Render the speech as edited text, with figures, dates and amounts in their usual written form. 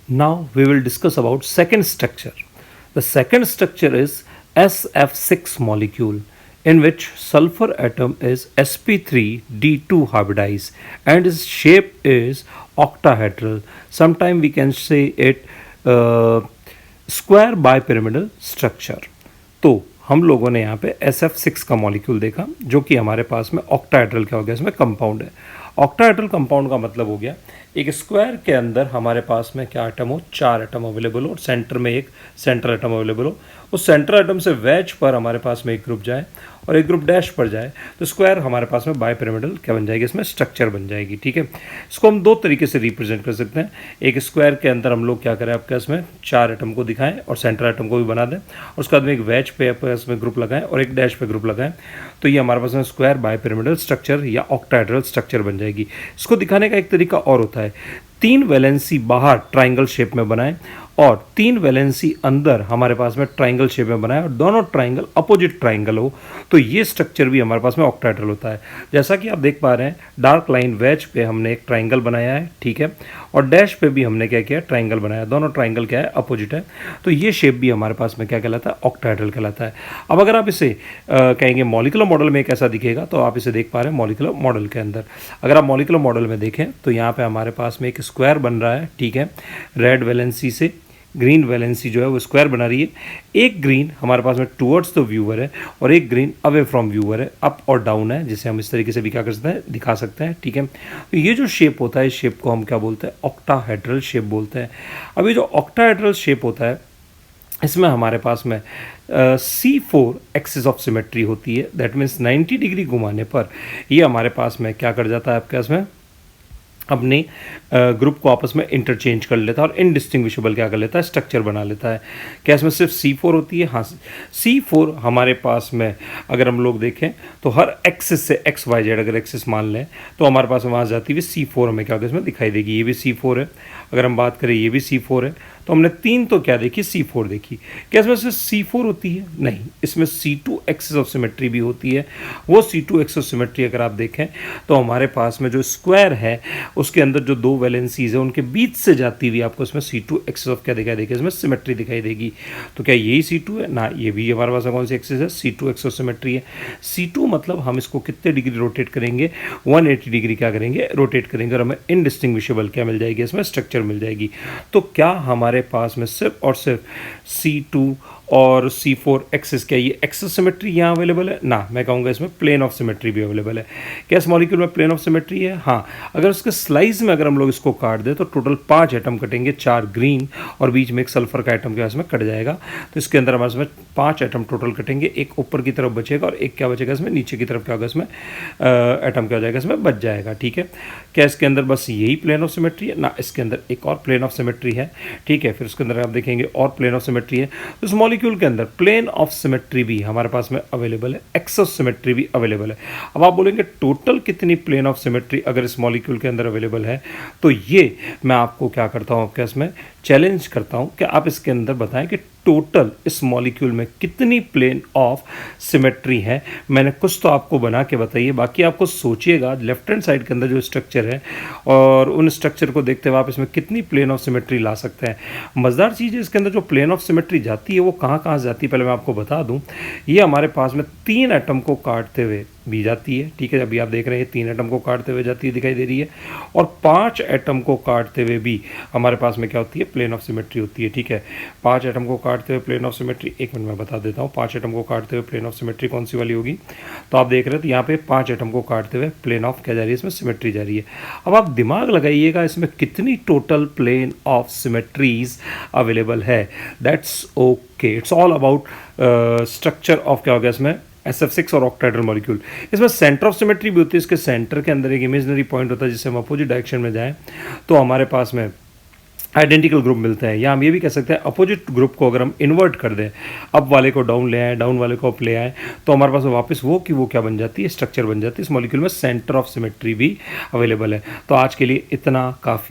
Now we will discuss about second structure. The second structure is SF6 molecule, in which sulfur atom is sp3d2 hybridized and its shape is octahedral. Sometimes we can say it square bipyramidal structure. तो हम लोगों ने यहाँ पे SF6 का molecule देखा जो कि हमारे पास में ऑक्टाहेड्रल क्या हो गया, इसमें कंपाउंड है। ऑक्टाहेड्रल कंपाउंड का मतलब हो गया एक स्क्वायर के अंदर हमारे पास में क्या एटम हो, 4 एटम अवेलेबल हो और सेंटर में एक सेंट्रल एटम अवेलेबल हो। उस सेंट्रल एटम से वेज पर हमारे पास में एक ग्रुप जाए और एक ग्रुप डैश पर जाए तो स्क्वायर हमारे पास में बायपिरामिडल क्या बन जाएगी, इसमें स्ट्रक्चर बन जाएगी। ठीक है, इसको हम दो तरीके से रिप्रेजेंट कर सकते हैं। एक स्क्वायर के अंदर हम लोग क्या करें, आपके इसमें 4 एटम को दिखाएं और सेंट्रल एटम को भी बना दें और उसके बाद में एक वेज पे इसमें ग्रुप लगाएं और एक डैश पे ग्रुप लगाएं, तो ये हमारे पास में स्क्वायर बायपिरामिडल स्ट्रक्चर या ऑक्टाहेड्रल स्ट्रक्चर बन जाएगी। इसको दिखाने का एक तरीका और होता है, 3 वैलेंसी बाहर ट्राइंगल शेप में बनाएं और 3 वैलेंसी अंदर हमारे पास में ट्राइंगल शेप में बनाए और दोनों ट्राइंगल अपोजिट ट्राइंगल हो, तो ये स्ट्रक्चर भी हमारे पास में ऑक्टाहेड्रल होता है। जैसा कि आप देख पा रहे हैं, डार्क लाइन वेज पे हमने एक ट्राइंगल बनाया है, ठीक है, और डैश पे भी हमने क्या किया, ट्राइंगल बनाया। दोनों ट्राइंगल क्या है, अपोजिट है, तो ये शेप भी हमारे पास में क्या कहलाता है, ऑक्टाहेड्रल कहलाता है। अब अगर आप इसे कहेंगे मॉलिक्यूलर मॉडल में कैसा दिखेगा, तो आप इसे देख पा रहे हैं मॉलिक्यूलर मॉडल के अंदर। अगर आप मॉलिक्यूलर मॉडल में देखें तो यहाँ पे हमारे पास में एक स्क्वायर बन रहा है, ठीक है, रेड वैलेंसी से ग्रीन वैलेंसी जो है वो स्क्वायर बना रही है। एक ग्रीन हमारे पास में टुवर्ड्स द व्यूअर है और एक ग्रीन अवे फ्रॉम व्यूअर है, अप और डाउन है, जिसे हम इस तरीके से भी क्या कर सकते हैं, दिखा सकते हैं। ठीक है, तो ये जो शेप होता है, इस शेप को हम क्या बोलते हैं, ऑक्टाहेड्रल शेप बोलते हैं। अब ये जो ऑक्टाहेड्रल शेप होता है, इसमें हमारे पास में C4 एक्सिस ऑफ सिमेट्री होती है। दैट मीन्स 90 डिग्री घुमाने पर ये हमारे पास में क्या कर जाता है, आपके इसमें अपने ग्रुप को आपस में इंटरचेंज कर लेता है और इनडिस्टिंग्विशेबल क्या कर लेता है, स्ट्रक्चर बना लेता है। क्या इसमें सिर्फ C4 होती है? हाँ, C4 हमारे पास में अगर हम लोग देखें तो हर एक्सिस से XYZ अगर एक्सिस मान लें तो हमारे पास वहाँ जाती हुई C4 हमें क्या इसमें दिखाई देगी। ये भी C4 है, अगर हम बात करें ये भी C4 है, तो हमने 3 तो क्या देखी, C4 देखी। क्या इसमें सिर्फ C4 होती है? नहीं, इसमें C2 एक्सिस ऑफ सिमेट्री भी होती है। वो C2 एक्सिस ऑफ सिमेट्री अगर आप देखें तो हमारे पास में जो स्क्वायर है उसके अंदर जो 2 वैलेंसीज है उनके बीच से जाती हुई आपको इसमें C2 एक्सिस ऑफ क्या दिखाई देगी, इसमें सिमेट्री दिखाई देगी। तो क्या यही C2 है ना? ये भी हमारे पास कौन सी एक्सिस है, C2 एक्सिस ऑफ सिमेट्री है। C2 मतलब हम इसको कितने डिग्री रोटेट करेंगे, 180 डिग्री क्या करेंगे, रोटेट करेंगे और हमें इनडिस्टिंग्विशेबल क्या मिल जाएगी, इसमें स्ट्रक्चर मिल जाएगी। तो क्या हमारे पास में सिर्फ और सिर्फ C2 और C4 एक्सिस, क्या ये एक्सिस सिमेट्री यहाँ अवेलेबल है? ना, मैं कहूँगा इसमें प्लेन ऑफ सिमेट्री भी अवेलेबल है। क्या इस मॉलिक्यूल में प्लेन ऑफ सिमेट्री है? हाँ, अगर उसके स्लाइस में अगर हम लोग इसको काट दें तो टोटल 5 एटम कटेंगे, 4 ग्रीन और बीच में एक सल्फर का एटम क्या इसमें कट जाएगा। तो इसके अंदर हमारे इसमें 5 एटम टोटल कटेंगे, एक ऊपर की तरफ बचेगा और एक क्या बचेगा इसमें, नीचे की तरफ क्या होगा, इसमें एटम क्या हो जाएगा, इसमें बच जाएगा। ठीक है, क्या इसके अंदर बस यही प्लेन ऑफ सिमेट्री है? ना, इसके अंदर एक और प्लेन ऑफ सिमेट्री है। ठीक है, फिर उसके अंदर आप देखेंगे और प्लेन ऑफ सिमेट्री है। तो इस मॉलिक्यूल के अंदर प्लेन ऑफ सिमेट्री भी हमारे पास में अवेलेबल है, एक्सिस ऑफ सिमेट्री भी अवेलेबल है। अब आप बोलेंगे टोटल कितनी प्लेन ऑफ सिमेट्री अगर इस मॉलिक्यूल के अंदर अवेलेबल है, तो ये मैं आपको क्या करता हूँ, आपके इसमें चैलेंज करता हूँ कि आप इसके अंदर बताएं कि टोटल इस मॉलिक्यूल में कितनी प्लेन ऑफ सिमेट्री है। मैंने कुछ तो आपको बना के बताइए, बाकी आपको सोचिएगा लेफ्ट हैंड साइड के अंदर जो स्ट्रक्चर है और उन स्ट्रक्चर को देखते हुए आप इसमें कितनी प्लेन ऑफ सिमेट्री ला सकते हैं। मज़ेदार चीज़ है इसके अंदर जो प्लेन ऑफ सिमेट्री जाती है वो कहाँ कहाँ जाती है, पहले मैं आपको बता दूँ। ये हमारे पास में 3 एटम को काटते हुए भी जाती है। ठीक है, अभी आप देख रहे हैं 3 एटम को काटते हुए जाती है, दिखाई दे रही है, और 5 एटम को काटते हुए भी हमारे पास में क्या होती है, प्लेन ऑफ सिमेट्री होती है। ठीक है, 5 एटम को काटते हुए प्लेन ऑफ सिमेट्री, एक मिनट में बता देता हूँ 5 एटम को काटते हुए प्लेन ऑफ सिमेट्री कौन सी वाली होगी। तो आप देख रहे हैं तो यहाँ पे 5 एटम को काटते हुए प्लेन ऑफ क्या जा रही है, इसमें सिमेट्री जा रही है। अब आप दिमाग लगाइएगा इसमें कितनी total plane of symmetries available है। That's okay, it's all about structure of क्या हो गया इसमें, SF6 और ऑक्टाहेड्रल मॉलिक्यूल। इसमें सेंटर ऑफ सिमेट्री भी होती है, इसके सेंटर के अंदर एक इमेजिनरी पॉइंट होता है जिससे हम अपोजिट डायरेक्शन में जाएं तो हमारे पास में आइडेंटिकल ग्रुप मिलते हैं। या हम ये भी कह सकते हैं अपोजिट ग्रुप को अगर हम इन्वर्ट कर दें, अप वाले को डाउन ले आए, डाउन वाले को अप ले आए, तो हमारे पास वापस वो कि वो क्या बन जाती है, स्ट्रक्चर बन जाती है। इस मॉलिक्यूल में सेंटर ऑफ सिमेट्री भी अवेलेबल है। तो आज के लिए इतना काफ़ी।